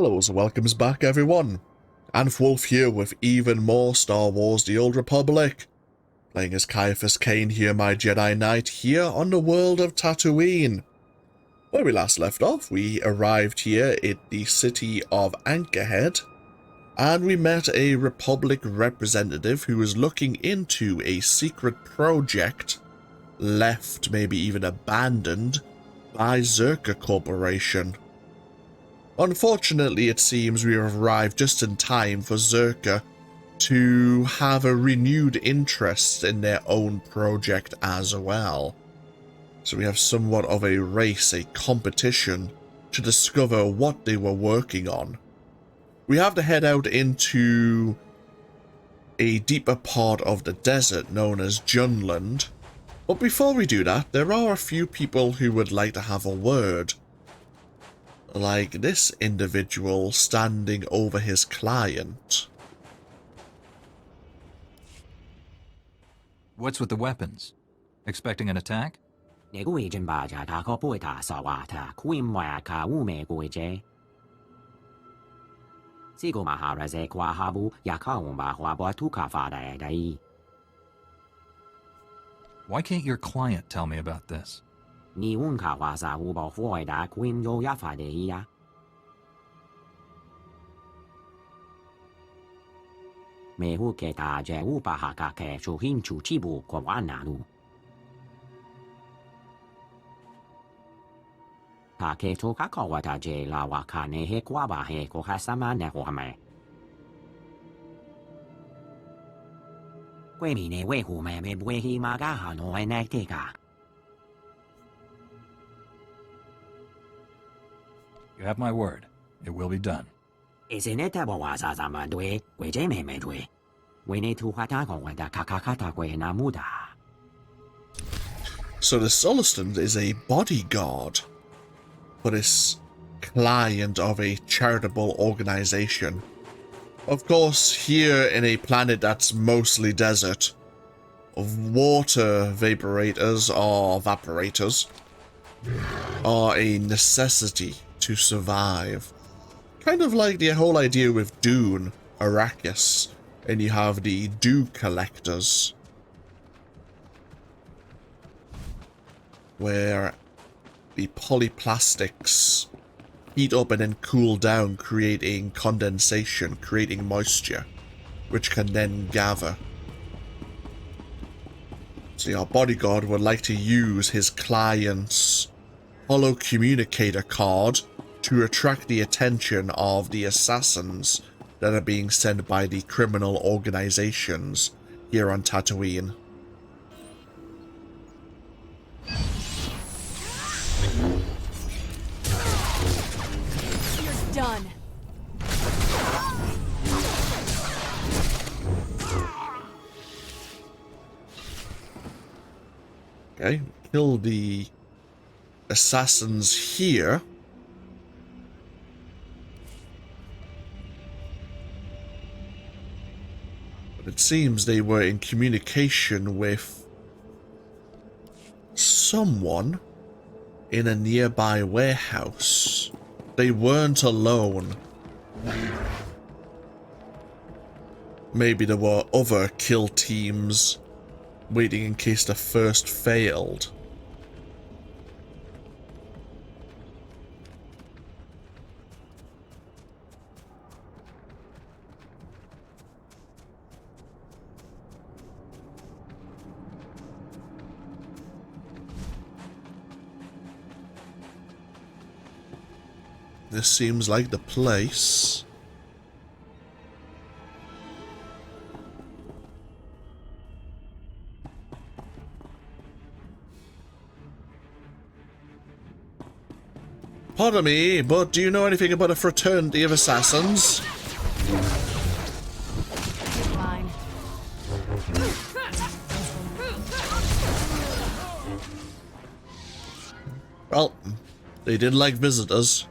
Hello and welcomes back everyone, Wolf here with even more Star Wars The Old Republic, playing as Ciaphas Cain here, my Jedi Knight, here on the world of Tatooine. Where we last left off, we arrived here at the city of Anchorhead, and we met a Republic representative who was looking into a secret project left, maybe even abandoned, by SWTOR Corporation. Unfortunately, it seems we have arrived just in time for SWTOR to have a renewed interest in their own project as well. So we have somewhat of a race, a competition, to discover what they were working on. We have to head out into a deeper part of the desert known as Junland. But before we do that, there are a few people who would like to have a word. Like this individual standing over his client. What's with the weapons? Expecting an attack? Why can't your client tell me about this? May who ke ta je u pa ha ka ke chu him chu chi bu ko wa na lu. Ta ke to ka ko wa ta je la wa ka ne he kwa ba he ko ha sama ne ko ha mai. Kwe mi ne we hu me me bwe hi ma ga ha no e ne te ka. You have my word. It will be done. Isn't it about what I am doing? We may do. We need to hata go with the kakakata kwe na muda. So the Sulliston is a bodyguard for this client of a charitable organization. Of course, here in a planet that's mostly desert, water vaporators or evaporators are a necessity to survive. Kind of like the whole idea with Dune, Arrakis, and you have the dew collectors, where the polyplastics heat up and then cool down, creating condensation, creating moisture, which can then gather. So our bodyguard would like to use his client's hollow communicator card to attract the attention of the assassins that are being sent by the criminal organizations here on Tatooine. You're done. Okay, kill the assassins here. But it seems they were in communication with someone in a nearby warehouse. They weren't alone. Maybe there were other kill teams waiting in case the first failed. This seems like the place. Pardon me, but do you know anything about a fraternity of assassins? Fine. Well, they did like visitors.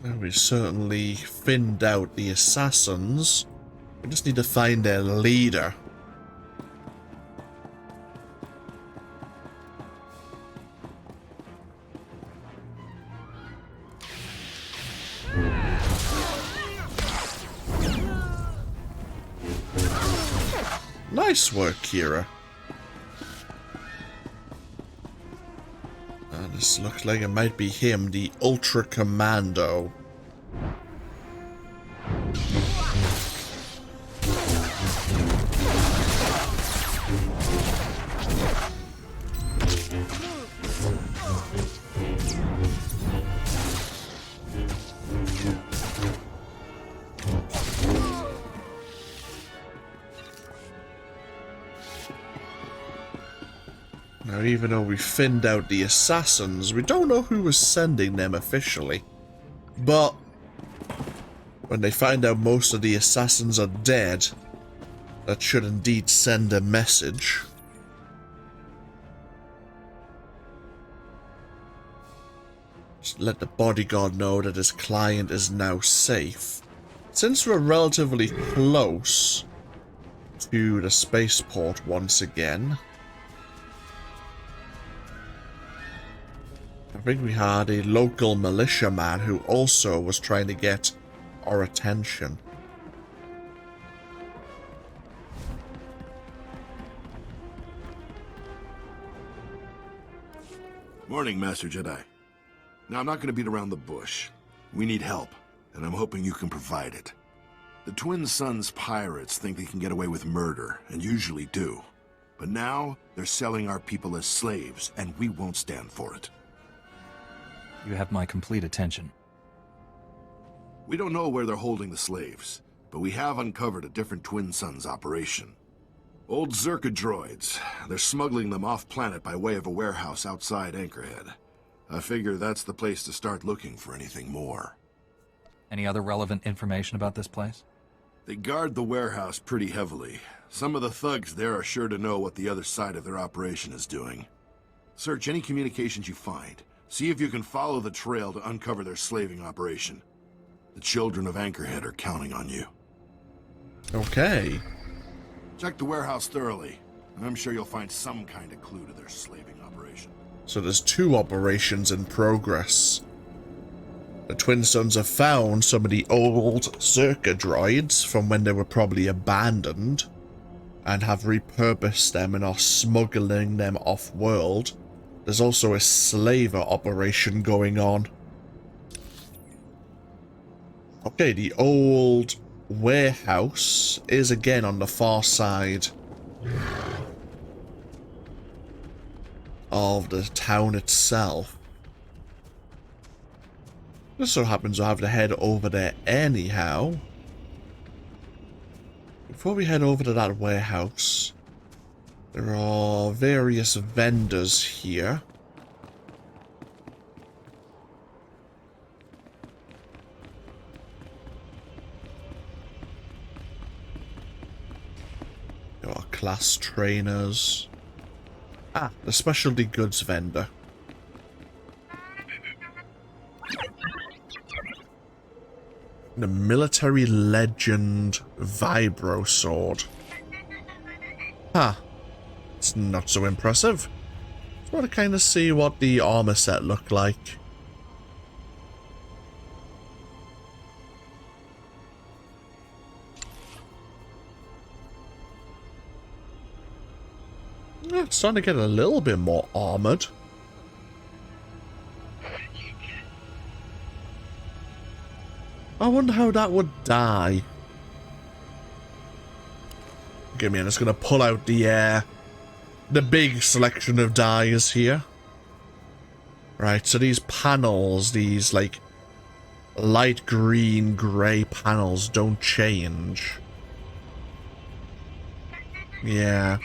Well, we certainly thinned out the assassins. We just need to find their leader. Nice work, Kira. This looks like it might be him, the Ultra Commando. Now, even though we thinned out the assassins, we don't know who was sending them officially. But when they find out most of the assassins are dead, that should indeed send a message. Just let the bodyguard know that his client is now safe. Since we're relatively close to the spaceport once again, I think we had a local militiaman who also was trying to get our attention. Morning, Master Jedi. Now, I'm not going to beat around the bush. We need help, and I'm hoping you can provide it. The Twin Suns pirates think they can get away with murder, and usually do. But now, they're selling our people as slaves, and we won't stand for it. You have my complete attention. We don't know where they're holding the slaves, but we have uncovered a different Twin Suns operation. Old Zerka droids. They're smuggling them off-planet by way of a warehouse outside Anchorhead. I figure that's the place to start looking for anything more. Any other relevant information about this place? They guard the warehouse pretty heavily. Some of the thugs there are sure to know what the other side of their operation is doing. Search any communications you find. See if you can follow the trail to uncover their slaving operation. The children of Anchorhead are counting on you. Okay. Check the warehouse thoroughly, and I'm sure you'll find some kind of clue to their slaving operation. So there's two operations in progress. The Twin Suns have found some of the old Zerka droids from when they were probably abandoned, and have repurposed them and are smuggling them off-world. There's also a slaver operation going on. Okay, the old warehouse is again on the far side of the town itself. Just so happens I have to head over there anyhow. Before we head over to that warehouse, there are various vendors here. There are class trainers. Ah, the specialty goods vendor. The military legend vibro sword. Huh. It's not so impressive. Just want to kind of see what the armor set looked like. Yeah, it's starting to get a little bit more armored. I wonder how that would die. Give me, I'm just going to pull out the big selection of dies here. Right, so these panels, these like light green, grey panels don't change. Yeah,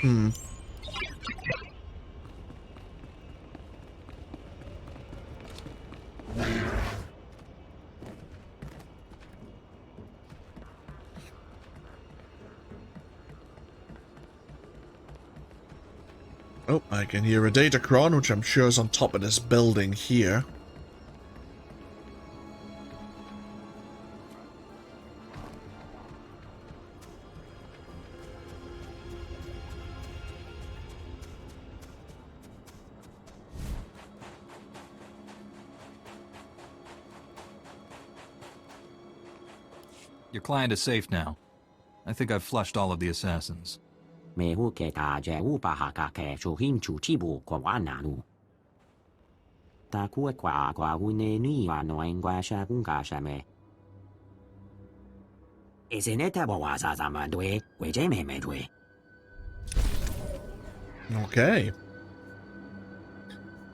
Oh, I can hear a datachron, which I'm sure is on top of this building here. Your client is safe now. I think I've flushed all of the assassins. Me hu ke ta je u pa ha ka ke chu him chu chi bu kwa wa na nu. Ta ku kwa hu ne ni wa no en kwa sha kun ka sha me. Isn't it that wa sa sa man dui, wei jie mei mei dui. Okay.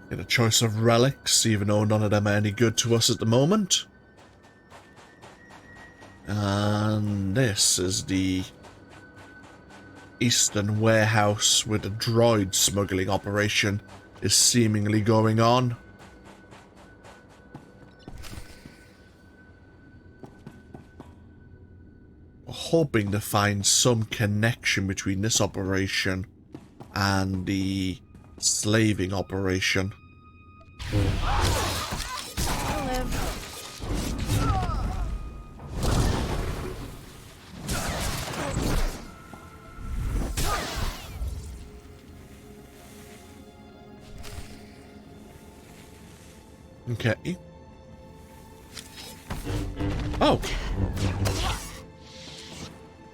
Get a choice of relics, even though none of them are any good to us at the moment. And this is the Eastern warehouse where the droid smuggling operation is seemingly going on. We're hoping to find some connection between this operation and the slaving operation. Okay. Oh.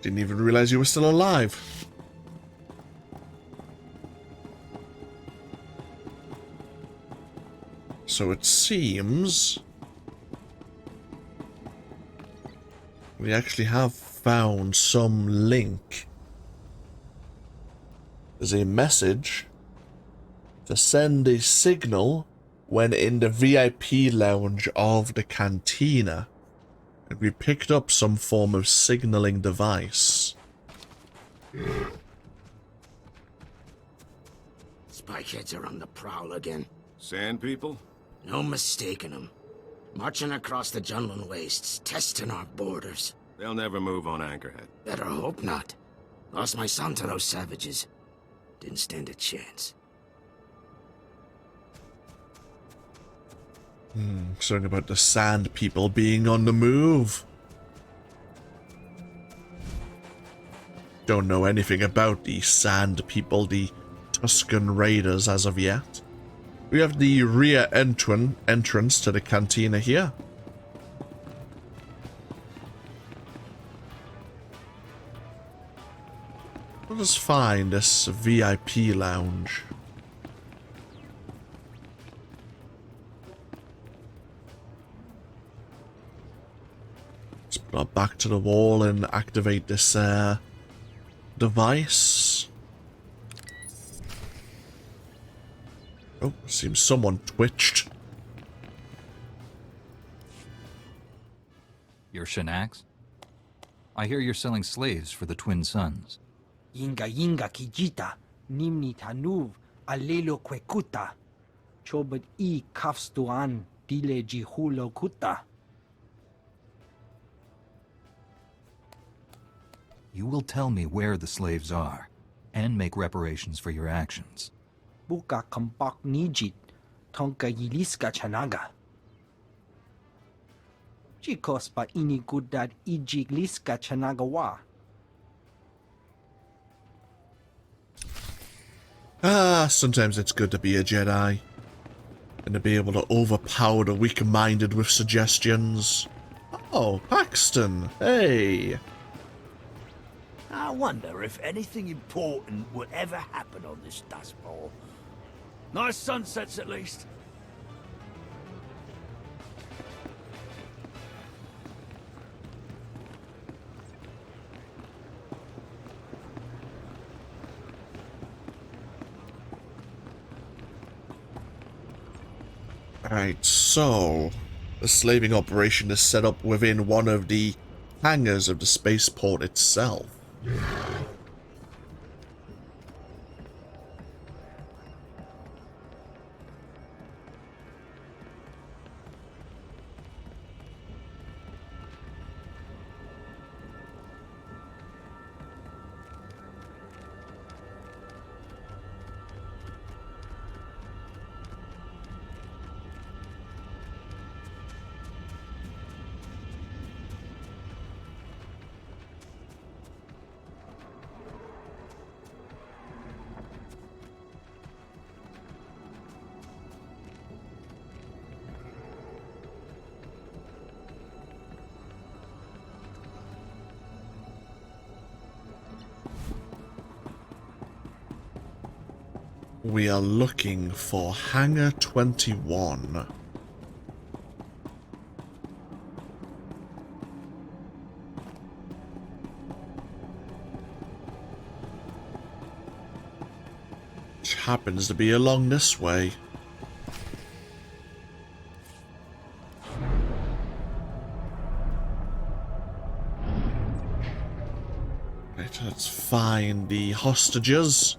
Didn't even realize you were still alive. So it seems we actually have found some link. There's a message to send a signal when in the VIP lounge of the cantina. And we picked up some form of signaling device. Spy kids are on the prowl again. Sand people? No mistaking them. Marching across the Junlin wastes, testing our borders. They'll never move on Anchorhead. Better hope not. Lost my son to those savages. Didn't stand a chance. Something about the sand people being on the move. Don't know anything about the sand people, the Tuscan Raiders, as of yet. We have the rear entrance to the cantina here. Let us find this VIP lounge. Let's put our back to the wall and activate this device. Oh, seems someone twitched. You're Shanax? I hear you're selling slaves for the Twin Sons. Yinga kijita, nimni tanuv, alelo kwekuta. Chobot I kafstuan, dile jihulo kuta. You will tell me where the slaves are, and make reparations for your actions. Buka kampak nijit, tonka yiliska chanaga. Chikos pa ini gudad ijig liska chanagawa. Sometimes it's good to be a Jedi. And to be able to overpower the weak-minded with suggestions. Oh, Paxton, hey! I wonder if anything important would ever happen on this dust bowl. Nice sunsets, at least. Alright, so the slaving operation is set up within one of the hangars of the spaceport itself. we are looking for Hangar 21. Which happens to be along this way. Right, let's find the hostages.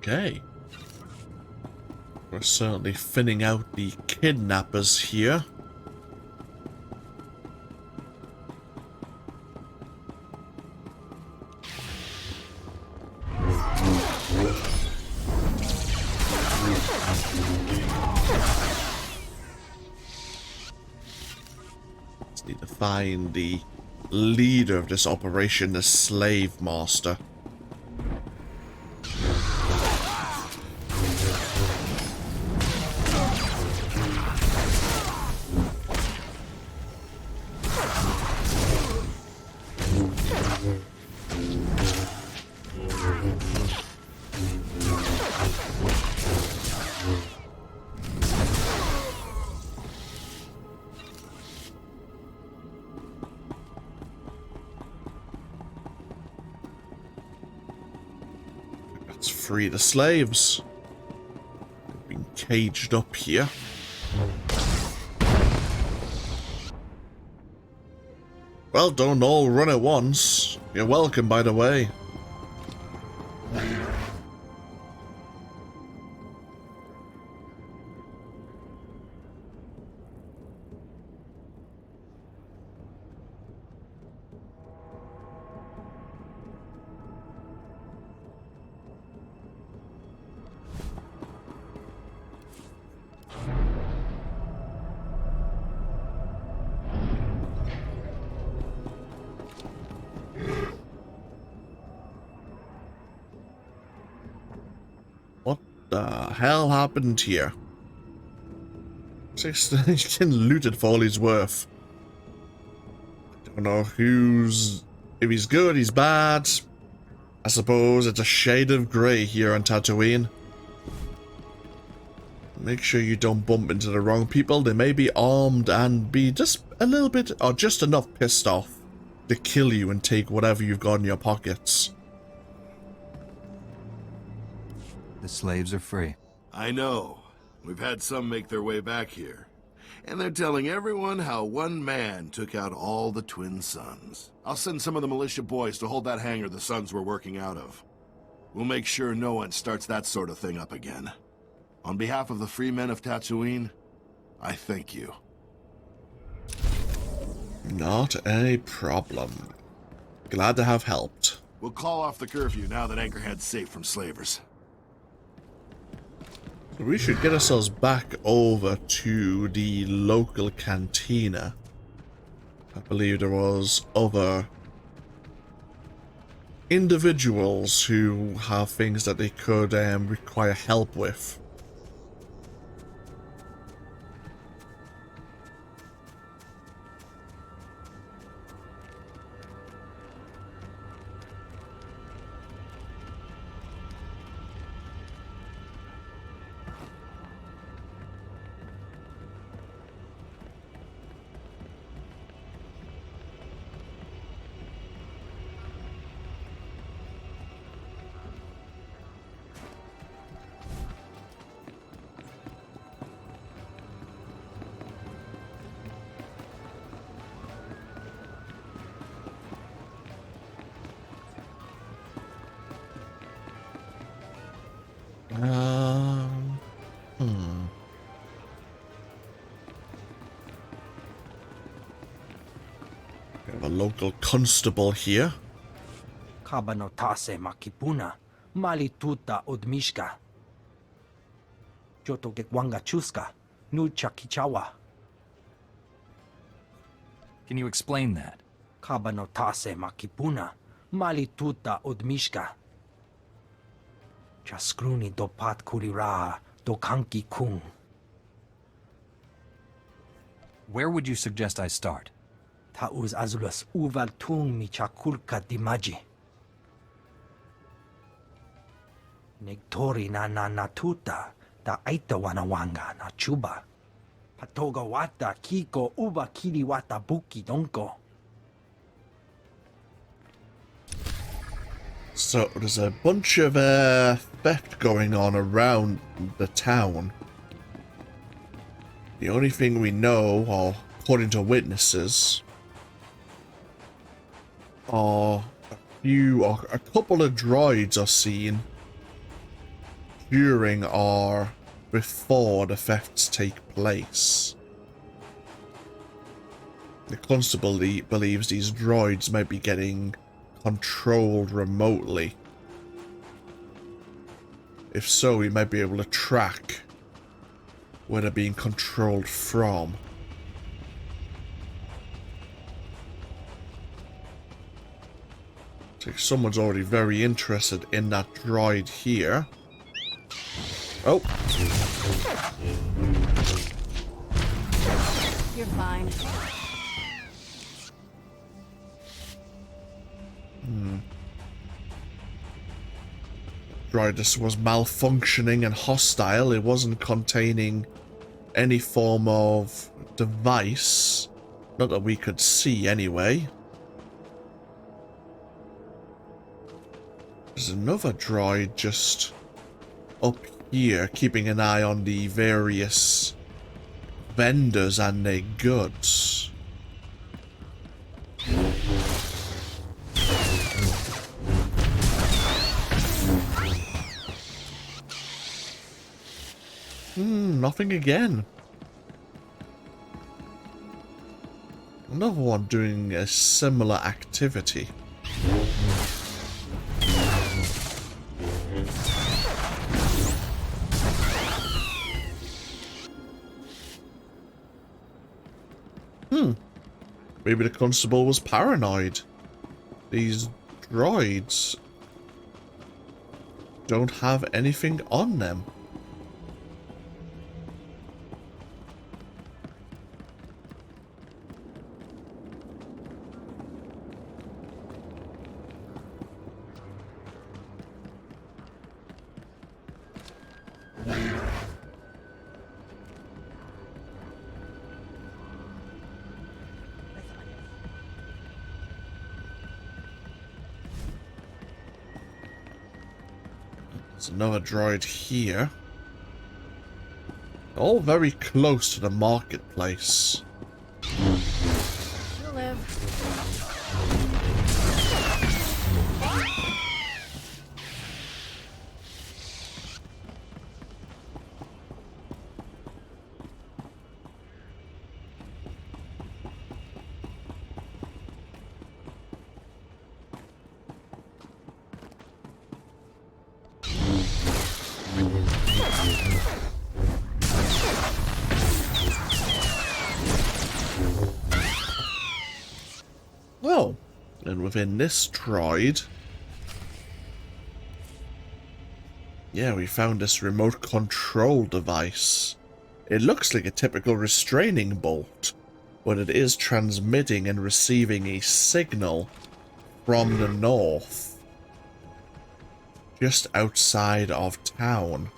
Okay. We're certainly thinning out the kidnappers here. Just need to find the leader of this operation, the slave master. Let's free the slaves. They've been caged up here. Well, don't all run at once. You're welcome, by the way. What the hell happened here? 16 looted for all he's worth. Don't know if he's good, he's bad. I suppose it's a shade of grey here on Tatooine. Make sure you don't bump into the wrong people. They may be armed and be just a little bit or just enough pissed off to kill you and take whatever you've got in your pockets. The slaves are free. I know. We've had some make their way back here. And they're telling everyone how one man took out all the twin sons. I'll send some of the militia boys to hold that hangar the sons were working out of. We'll make sure no one starts that sort of thing up again. On behalf of the free men of Tatooine, I thank you. Not a problem. Glad to have helped. We'll call off the curfew now that Anchorhead's safe from slavers. We should get ourselves back over to the local cantina. I believe there was other individuals who have things that they could require help with. Hmm. We have a local constable here. Kabanotase makipuna, mali tuta odmishka. Joto gekwanga chuska, nu chakichawa. Can you explain that? Kabanotase makipuna, mali tuta odmishka. Chaskruni dopat kulira, dokanki kung. Where would you suggest I start? Tauz azulas uval tung mi chakulka dimaji. Negtori na tuta, da aita wanawanga na chuba. Patoga wata kiko uba kiri wata buki donko. So there's a bunch of theft going on around the town. The only thing we know, or according to witnesses, are a couple of droids are seen during or before the thefts take place. The constable believes these droids might be getting controlled remotely. If so, we might be able to track where they're being controlled from. So someone's already very interested in that droid here. Oh. You're fine. Droid, this was malfunctioning and hostile. It wasn't containing any form of device. Not that we could see anyway. There's another droid just up here, keeping an eye on the various vendors and their goods. Nothing again. Another one doing a similar activity. Maybe the constable was paranoid. These droids don't have anything on them. There's another droid here. All very close to the marketplace. You'll live. Oh, and within this droid, yeah, we found this remote control device. It looks like a typical restraining bolt, but it is transmitting and receiving a signal from the north, just outside of town.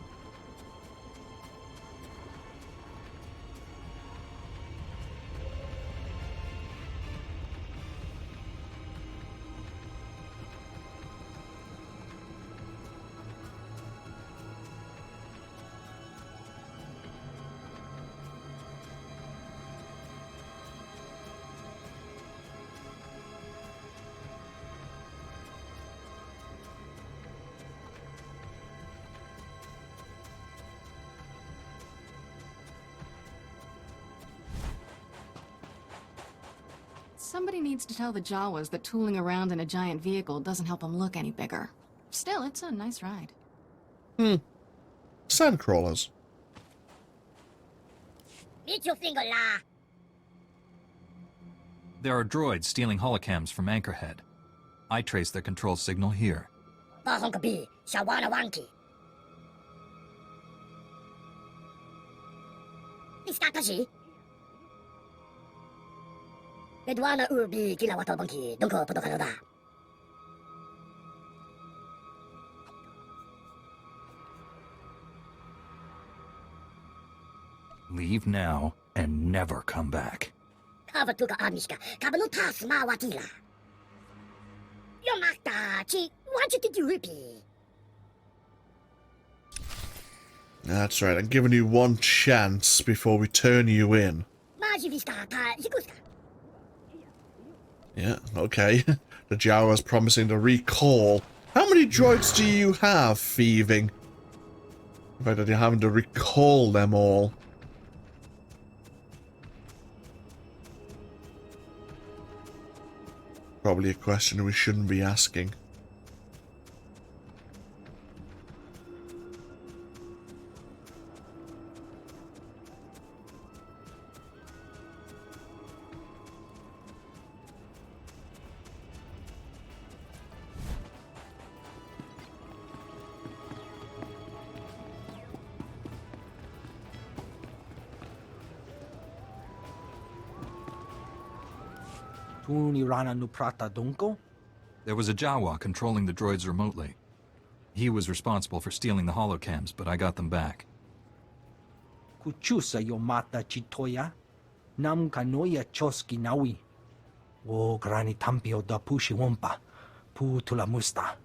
Somebody needs to tell the Jawas that tooling around in a giant vehicle doesn't help them look any bigger. Still, it's a nice ride. Sandcrawlers. There are droids stealing holocams from Anchorhead. I traced their control signal here. Leave now and never come back. That's right, I'm giving you one chance before we turn you in. Yeah, okay. The Jawa's promising to recall. How many droids do you have, thieving? In fact, you're having to recall them all. Probably a question we shouldn't be asking. There was a Jawa controlling the droids remotely. He was responsible for stealing the holocams, but I got them back. Kuchusa yo mata chitoya. Nam kanoya choski nawi. O grani tampio da pushi wompa. Pu tula musta.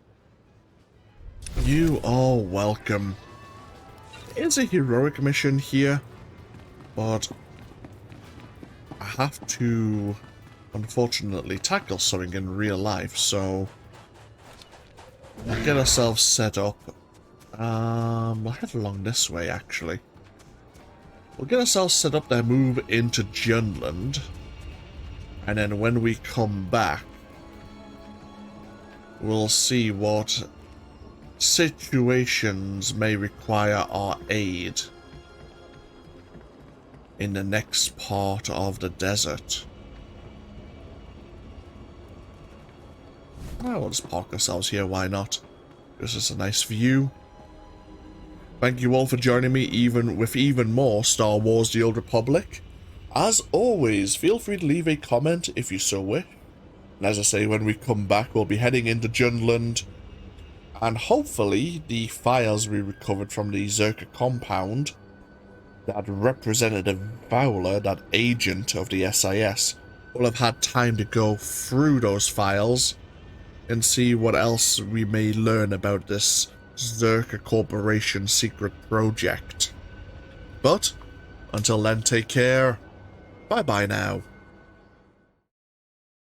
You are welcome. It's a heroic mission here, but I have to unfortunately tackle something in real life, so we'll get ourselves set up. We'll head along this way, actually. We'll get ourselves set up there, move into Junland, and then when we come back, we'll see what situations may require our aid in the next part of the desert. We'll just park ourselves here, why not? This is a nice view. Thank you all for joining me with even more Star Wars The Old Republic. As always, feel free to leave a comment if you so wish. And as I say, when we come back, we'll be heading into Junland. And hopefully, the files we recovered from the Zerka compound that Representative Fowler, that agent of the SIS, will have had time to go through those files and see what else we may learn about this Zerka Corporation secret project. But, until then, take care. Bye-bye now.